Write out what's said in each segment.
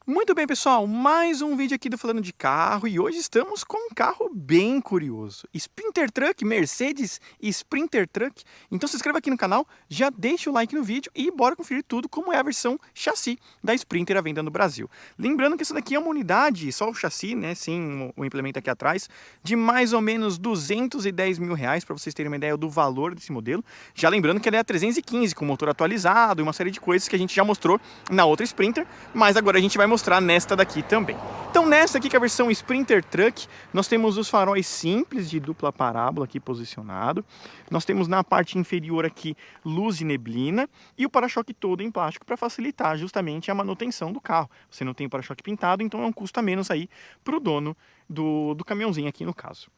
Muito bem, pessoal, mais um vídeo aqui do Falando de Carro e hoje estamos com um carro bem curioso. Sprinter Truck, Mercedes Sprinter Truck. Então se inscreva aqui no canal, já deixa o like no vídeo e bora conferir tudo como é a versão chassi da Sprinter à venda no Brasil. Lembrando que essa daqui é uma unidade, só o chassi, né, sem o implemento aqui atrás, de mais ou menos R$210 mil, para vocês terem uma ideia do valor desse modelo. Já lembrando que ela é a 315, com motor atualizado e uma série de coisas que a gente já mostrou na outra Sprinter, mas agora a gente vai mostrar nesta daqui também. Então nesta aqui, que é a versão Sprinter Truck, nós temos os faróis simples de dupla parábola aqui posicionado. Nós temos na parte inferior aqui luz e neblina e o para-choque todo em plástico para facilitar justamente a manutenção do carro. Você não tem o para-choque pintado, então é um custo a menos aí para o dono do caminhãozinho aqui no caso.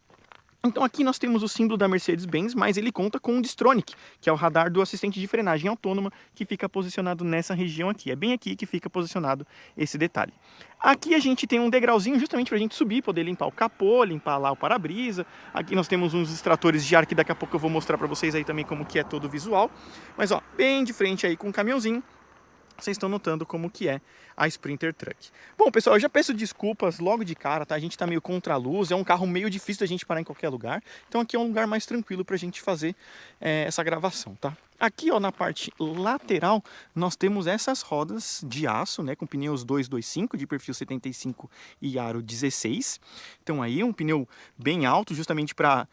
Então aqui nós temos o símbolo da Mercedes-Benz, mas ele conta com um Distronic, que é o radar do assistente de frenagem autônoma, que fica posicionado nessa região aqui. É bem aqui que fica posicionado esse detalhe. Aqui a gente tem um degrauzinho justamente para a gente subir, poder limpar o capô, limpar lá o para-brisa. Aqui nós temos uns extratores de ar que daqui a pouco eu vou mostrar para vocês aí também como que é todo o visual. Mas ó, bem de frente aí com o caminhãozinho. Vocês estão notando como que é a Sprinter Truck. Bom, pessoal, eu já peço desculpas logo de cara, tá? A gente tá meio contra a luz, é um carro meio difícil da gente parar em qualquer lugar. Então aqui é um lugar mais tranquilo pra gente fazer essa gravação, tá? Aqui, ó, na parte lateral, nós temos essas rodas de aço, né, com pneus 225 de perfil 75 e aro 16. Então aí um pneu bem alto, justamente para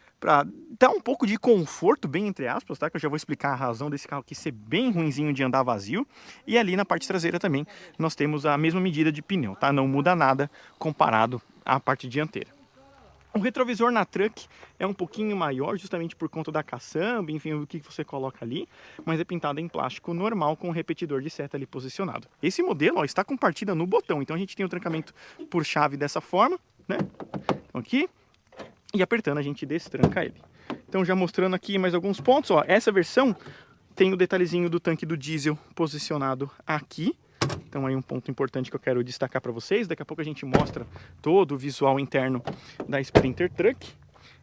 dar um pouco de conforto, bem entre aspas, tá? Que eu já vou explicar a razão desse carro aqui ser bem ruinzinho de andar vazio. E ali na parte traseira também nós temos a mesma medida de pneu, tá? Não muda nada comparado à parte dianteira. O retrovisor na Truck é um pouquinho maior, justamente por conta da caçamba, enfim, o que você coloca ali, mas é pintado em plástico normal com o repetidor de seta ali posicionado. Esse modelo, ó, está com partida no botão, então a gente tem o trancamento por chave dessa forma, né? Então aqui, e apertando a gente destranca ele. Então já mostrando aqui mais alguns pontos, ó, essa versão tem o detalhezinho do tanque do diesel posicionado aqui. Então aí um ponto importante que eu quero destacar para vocês. Daqui a pouco a gente mostra todo o visual interno da Sprinter Truck.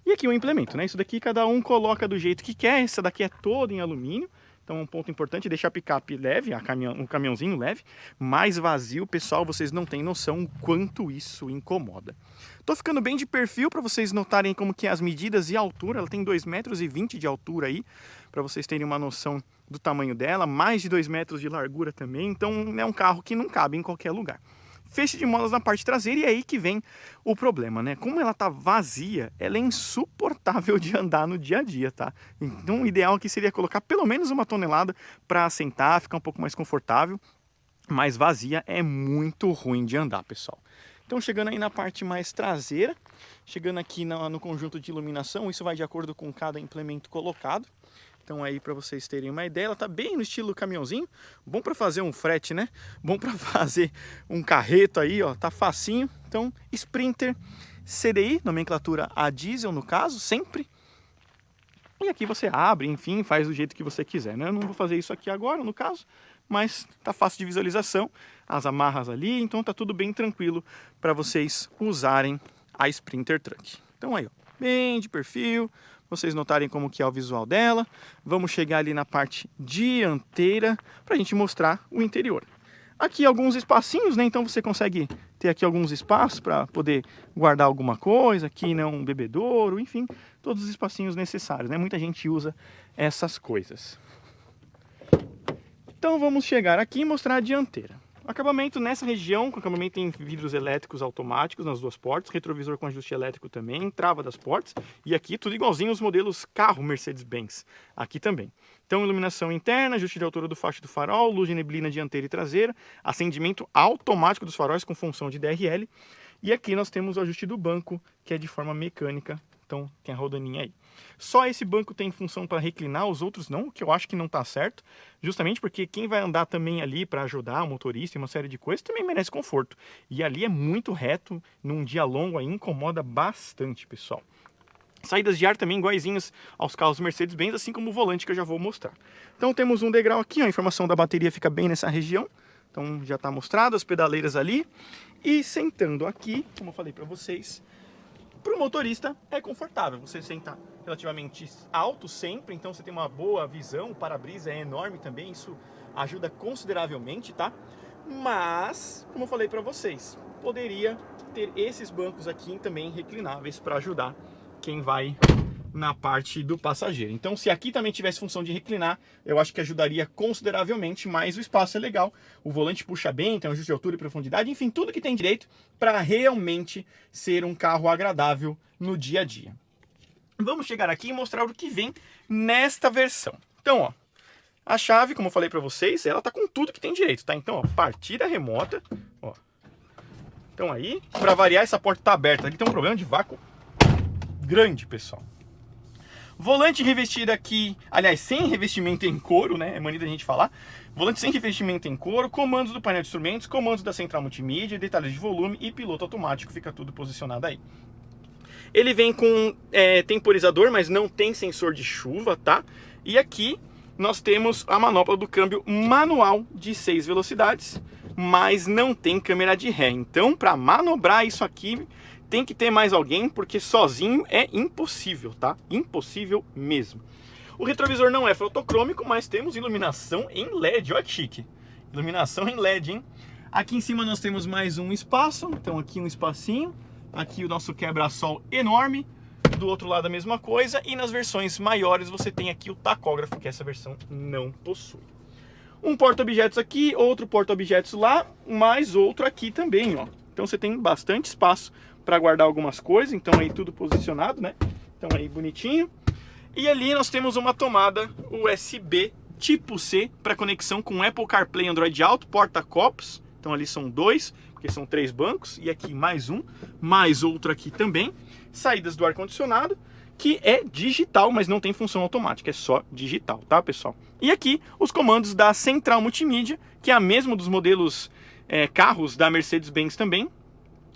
E aqui o implemento, né? Isso daqui cada um coloca do jeito que quer. Essa daqui é toda em alumínio. Então um ponto importante, deixar a picape leve, um caminhãozinho leve, mais vazio, pessoal, vocês não têm noção o quanto isso incomoda. Tô ficando bem de perfil para vocês notarem como que é as medidas e a altura. Ela tem 2,20 metros de altura aí, para vocês terem uma noção do tamanho dela, mais de 2 metros de largura também, então é um carro que não cabe em qualquer lugar. Feixe de molas na parte traseira e é aí que vem o problema, né? Como ela tá vazia, ela é insuportável de andar no dia a dia, tá? Então o ideal aqui seria colocar pelo menos 1 tonelada para assentar, ficar um pouco mais confortável, mas vazia é muito ruim de andar, pessoal. Então chegando aí na parte mais traseira, chegando aqui no conjunto de iluminação, isso vai de acordo com cada implemento colocado. Então aí para vocês terem uma ideia, ela tá bem no estilo caminhãozinho, bom para fazer um frete, né? Bom para fazer um carreto aí, ó, tá facinho. Então, Sprinter CDI, nomenclatura a diesel no caso, sempre. E aqui você abre, enfim, faz do jeito que você quiser, né? Eu não vou fazer isso aqui agora, no caso, mas tá fácil de visualização, as amarras ali, então tá tudo bem tranquilo para vocês usarem a Sprinter Truck. Então aí, ó, bem de perfil, vocês notarem como que é o visual dela. Vamos chegar ali na parte dianteira para a gente mostrar o interior. Aqui alguns espacinhos, né? Então você consegue ter aqui alguns espaços para poder guardar alguma coisa. Aqui, né, um bebedouro, enfim, todos os espacinhos necessários, né? Muita gente usa essas coisas. Então vamos chegar aqui e mostrar a dianteira. Acabamento nessa região, com acabamento em vidros elétricos automáticos nas duas portas, retrovisor com ajuste elétrico também, trava das portas, e aqui tudo igualzinho aos modelos carro Mercedes-Benz, aqui também. Então iluminação interna, ajuste de altura do faixa do farol, luz de neblina dianteira e traseira, acendimento automático dos faróis com função de DRL, e aqui nós temos o ajuste do banco, que é de forma mecânica. Então tem a rodaninha aí. Só esse banco tem função para reclinar, os outros não, o que eu acho que não está certo. Justamente porque quem vai andar também ali para ajudar o motorista e uma série de coisas também merece conforto. E ali é muito reto, num dia longo aí incomoda bastante, pessoal. Saídas de ar também iguaizinhas aos carros Mercedes-Benz, assim como o volante que eu já vou mostrar. Então temos um degrau aqui, a informação da bateria fica bem nessa região. Então já está mostrado, as pedaleiras ali. E sentando aqui, como eu falei para vocês, para o motorista é confortável, você senta relativamente alto sempre, então você tem uma boa visão, o para-brisa é enorme também, isso ajuda consideravelmente, tá? Mas, como eu falei para vocês, poderia ter esses bancos aqui também reclináveis para ajudar quem vai na parte do passageiro. Então, se aqui também tivesse função de reclinar, eu acho que ajudaria consideravelmente, mas o espaço é legal, o volante puxa bem, tem um ajuste de altura e profundidade, enfim, tudo que tem direito para realmente ser um carro agradável no dia a dia. Vamos chegar aqui e mostrar o que vem nesta versão. Então, ó, a chave, como eu falei para vocês, ela tá com tudo que tem direito, tá? Então, ó, partida remota, ó. Então aí, para variar, essa porta tá aberta. Ali tem um problema de vácuo grande, pessoal. Volante revestido aqui, aliás, sem revestimento em couro, né? É mania da gente falar. Volante sem revestimento em couro, comandos do painel de instrumentos, comandos da central multimídia, detalhes de volume e piloto automático, fica tudo posicionado aí. Ele vem com temporizador, mas não tem sensor de chuva, tá? E aqui nós temos a manopla do câmbio manual de 6 velocidades, mas não tem câmera de ré. Então, para manobrar isso aqui, tem que ter mais alguém, porque sozinho é impossível, tá? Impossível mesmo. O retrovisor não é fotocrômico, mas temos iluminação em LED, olha que chique. Iluminação em LED, hein? Aqui em cima nós temos mais um espaço, então aqui um espacinho. Aqui o nosso quebra-sol enorme. Do outro lado a mesma coisa. E nas versões maiores você tem aqui o tacógrafo, que essa versão não possui. Um porta-objetos aqui, outro porta-objetos lá, mais outro aqui também, ó. Então você tem bastante espaço para guardar algumas coisas, então aí tudo posicionado, né? Então aí bonitinho. E ali nós temos uma tomada USB tipo C para conexão com Apple CarPlay, Android Auto, porta-copos. Então ali são 2, porque são 3 bancos, e aqui mais um, mais outro aqui também. Saídas do ar-condicionado, que é digital, mas não tem função automática, é só digital, tá, pessoal? E aqui os comandos da central multimídia, que é a mesma dos modelos carros da Mercedes-Benz também.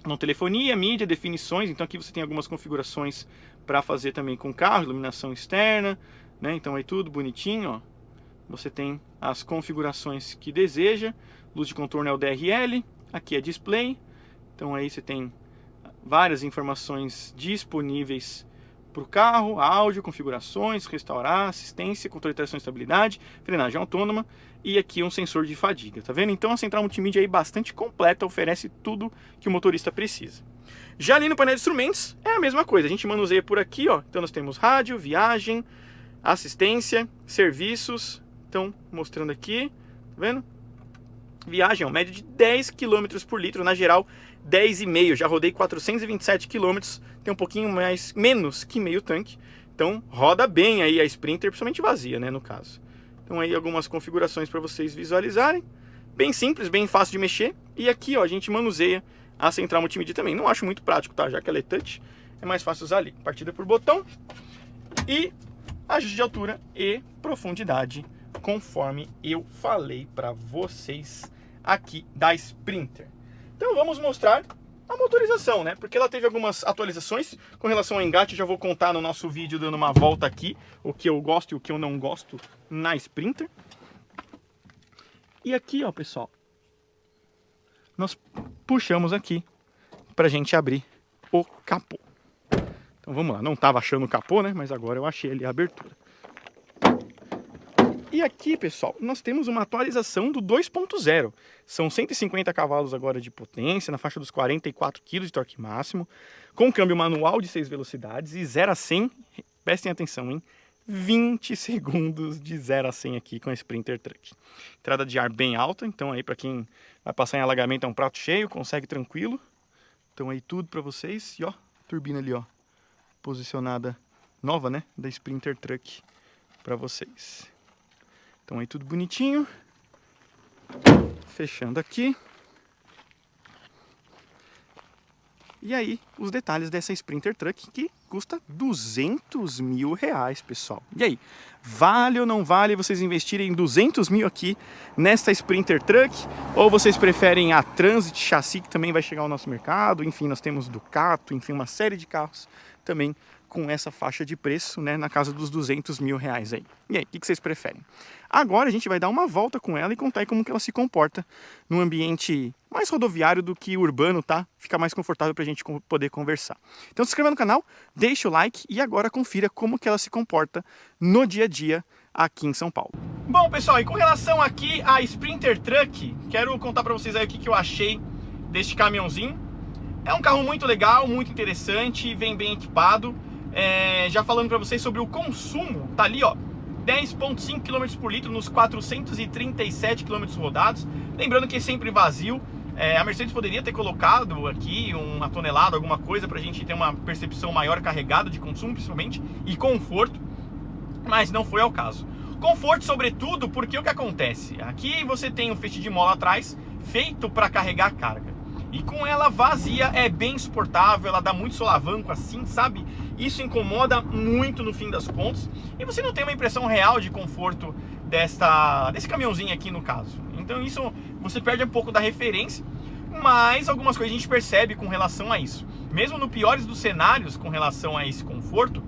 Não telefonia, mídia, definições, então aqui você tem algumas configurações para fazer também com carro, iluminação externa, né? Então aí tudo bonitinho, ó. Você tem as configurações que deseja, luz de contorno é o DRL, aqui é display, então aí você tem várias informações disponíveis para o carro, áudio, configurações, restaurar, assistência, controle de tração e estabilidade, frenagem autônoma e aqui um sensor de fadiga, tá vendo? Então a central multimídia aí bastante completa, oferece tudo que o motorista precisa. Já ali no painel de instrumentos é a mesma coisa, a gente manuseia por aqui, ó. Então nós temos rádio, viagem, assistência, serviços, então mostrando aqui, tá vendo? Viagem, ó, média de 10 km por litro, na geral 10,5, já rodei 427 km, tem um pouquinho menos que meio tanque, então roda bem aí a Sprinter, principalmente vazia, né, no caso. Então aí algumas configurações para vocês visualizarem, bem simples, bem fácil de mexer, e aqui ó, a gente manuseia a central multimídia também, não acho muito prático, tá, já que ela é touch, é mais fácil usar ali, partida por botão, e ajuste de altura e profundidade, conforme eu falei para vocês aqui da Sprinter. Então vamos mostrar a motorização, né? Porque ela teve algumas atualizações com relação ao engate. Já vou contar no nosso vídeo dando uma volta aqui o que eu gosto e o que eu não gosto na Sprinter. E aqui, ó, pessoal, nós puxamos aqui pra gente abrir o capô. Então vamos lá, não tava achando o capô, né? Mas agora eu achei ali a abertura. E aqui, pessoal, nós temos uma atualização do 2.0. São 150 cavalos agora de potência, na faixa dos 44 kg de torque máximo, com câmbio manual de 6 velocidades e 0 a 100, prestem atenção, hein? 20 segundos de 0 a 100 aqui com a Sprinter Truck. Entrada de ar bem alta, então aí para quem vai passar em alagamento é um prato cheio, consegue tranquilo. Então aí tudo para vocês. E ó, turbina ali, ó, posicionada nova, né, da Sprinter Truck para vocês. Então aí tudo bonitinho. Fechando aqui. E aí os detalhes dessa Sprinter Truck que custa 200 mil reais, pessoal. E aí, vale ou não vale vocês investirem 200 mil aqui nesta Sprinter Truck? Ou vocês preferem a Transit Chassi, que também vai chegar ao nosso mercado? Enfim, nós temos Ducato, enfim, uma série de carros também com essa faixa de preço, né, na casa dos 200 mil reais aí. E aí, o que vocês preferem? Agora a gente vai dar uma volta com ela e contar aí como que ela se comporta num ambiente mais rodoviário do que urbano, tá? Fica mais confortável pra gente poder conversar. Então se inscreva no canal, deixa o like e agora confira como que ela se comporta no dia a dia aqui em São Paulo. Bom, pessoal, e com relação aqui a Sprinter Truck, quero contar para vocês aí o que eu achei deste caminhãozinho. É um carro muito legal, muito interessante, vem bem equipado. Já falando para vocês sobre o consumo, tá ali, ó, 10,5 km por litro nos 437 km rodados. Lembrando que é sempre vazio. A Mercedes poderia ter colocado aqui uma tonelada, alguma coisa, para a gente ter uma percepção maior carregada de consumo, principalmente, e conforto, mas não foi ao caso. Conforto, sobretudo, porque o que acontece? Aqui você tem um feixe de mola atrás, feito para carregar carga. E com ela vazia é bem suportável, ela dá muito solavanco assim, sabe? Isso incomoda muito no fim das contas. E você não tem uma impressão real de conforto desse caminhãozinho aqui no caso. Então isso você perde um pouco da referência, mas algumas coisas a gente percebe com relação a isso. Mesmo no piores dos cenários com relação a esse conforto,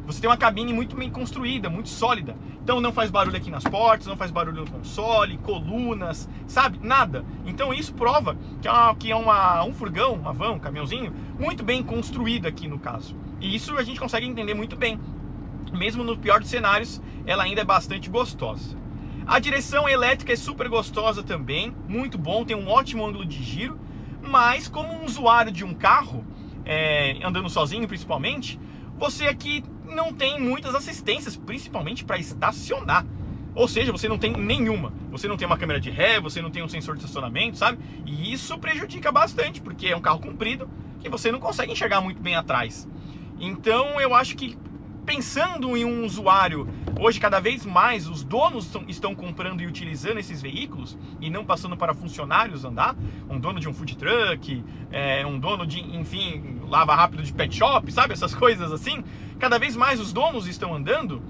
você tem uma cabine muito bem construída, muito sólida. Então não faz barulho aqui nas portas, não faz barulho no console, colunas, sabe? Nada. Então isso prova que é um furgão, uma van, um caminhãozinho muito bem construído aqui no caso. E isso a gente consegue entender muito bem. Mesmo no pior dos cenários, ela ainda é bastante gostosa. A direção elétrica é super gostosa também, muito bom, tem um ótimo ângulo de giro. Mas como um usuário de um carro, andando sozinho principalmente, você aqui não tem muitas assistências, principalmente para estacionar. Ou seja, você não tem nenhuma. Você não tem uma câmera de ré, você não tem um sensor de estacionamento, sabe? E isso prejudica bastante, porque é um carro comprido que você não consegue enxergar muito bem atrás. Então eu acho que, pensando em um usuário, hoje cada vez mais os donos estão comprando e utilizando esses veículos e não passando para funcionários andar. Um dono de um food truck, um dono de, enfim, lava rápido de pet shop, sabe? Essas coisas assim. Cada vez mais os donos estão andando,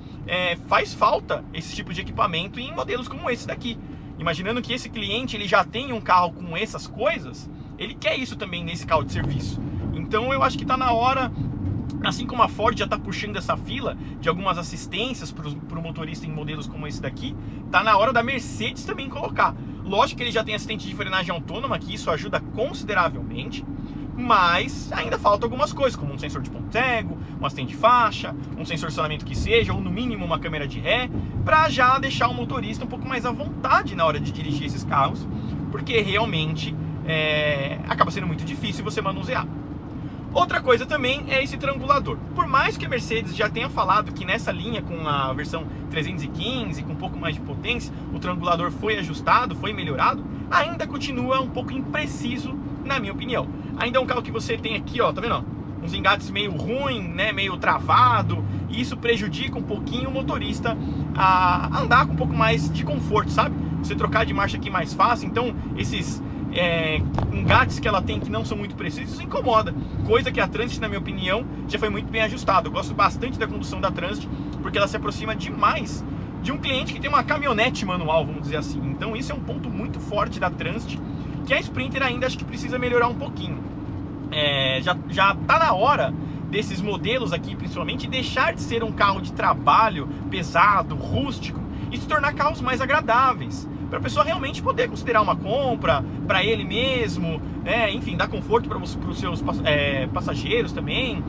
faz falta esse tipo de equipamento em modelos como esse daqui. Imaginando que esse cliente ele já tem um carro com essas coisas, ele quer isso também nesse carro de serviço. Então eu acho que está na hora, assim como a Ford já está puxando essa fila de algumas assistências para o motorista em modelos como esse daqui, está na hora da Mercedes também colocar. Lógico que ele já tem assistente de frenagem autônoma, que isso ajuda consideravelmente, mas ainda falta algumas coisas, como um sensor de ponto cego, um assistente de faixa, um sensor de estacionamento que seja, ou no mínimo uma câmera de ré, para já deixar o motorista um pouco mais à vontade na hora de dirigir esses carros, porque realmente acaba sendo muito difícil você manusear. Outra coisa também é esse triangulador. Por mais que a Mercedes já tenha falado que nessa linha, com a versão 315, com um pouco mais de potência, o triangulador foi ajustado, foi melhorado, ainda continua um pouco impreciso, na minha opinião. Ainda é um carro que você tem aqui, ó, tá vendo? Uns engates meio ruim, né, meio travado, e isso prejudica um pouquinho o motorista a andar com um pouco mais de conforto, sabe? Você trocar de marcha aqui mais fácil, então esses engates que ela tem que não são muito precisos incomoda, coisa que a Transit, na minha opinião, já foi muito bem ajustada. Eu gosto bastante da condução da Transit, porque ela se aproxima demais de um cliente que tem uma caminhonete manual, vamos dizer assim. Então isso é um ponto muito forte da Transit, que a Sprinter ainda acho que precisa melhorar um pouquinho. Já tá na hora desses modelos aqui, principalmente, deixar de ser um carro de trabalho pesado, rústico, e se tornar carros mais agradáveis, para a pessoa realmente poder considerar uma compra para ele mesmo, enfim, dar conforto para os seus passageiros também,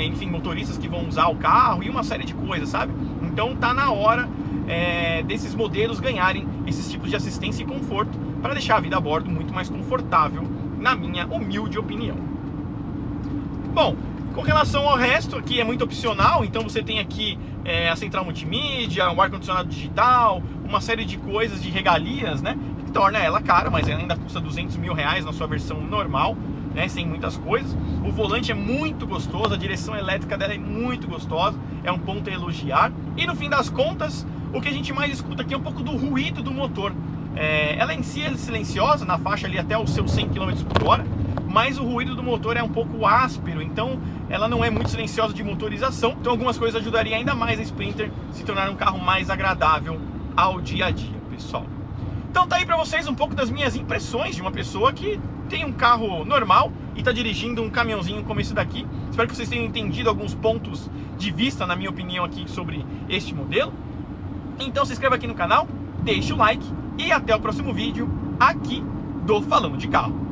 enfim, motoristas que vão usar o carro e uma série de coisas, sabe? Então tá na hora desses modelos ganharem esses tipos de assistência e conforto para deixar a vida a bordo muito mais confortável, na minha humilde opinião. Bom, com relação ao resto, aqui é muito opcional, então você tem aqui a central multimídia, o ar-condicionado digital, uma série de coisas, de regalias, né, que torna ela cara, mas ela ainda custa R$200 mil na sua versão normal, né, sem muitas coisas. O volante é muito gostoso, a direção elétrica dela é muito gostosa, é um ponto a elogiar. E no fim das contas, o que a gente mais escuta aqui é um pouco do ruído do motor. Ela em si é silenciosa, na faixa ali até os seus 100 km por hora, mas o ruído do motor é um pouco áspero, então ela não é muito silenciosa de motorização. Então algumas coisas ajudariam ainda mais a Sprinter se tornar um carro mais agradável ao dia a dia, pessoal. Então tá aí pra vocês um pouco das minhas impressões de uma pessoa que tem um carro normal e tá dirigindo um caminhãozinho como esse daqui. Espero que vocês tenham entendido alguns pontos de vista, na minha opinião, aqui sobre este modelo. Então se inscreva aqui no canal, deixe o like e até o próximo vídeo aqui do Falando de Carro.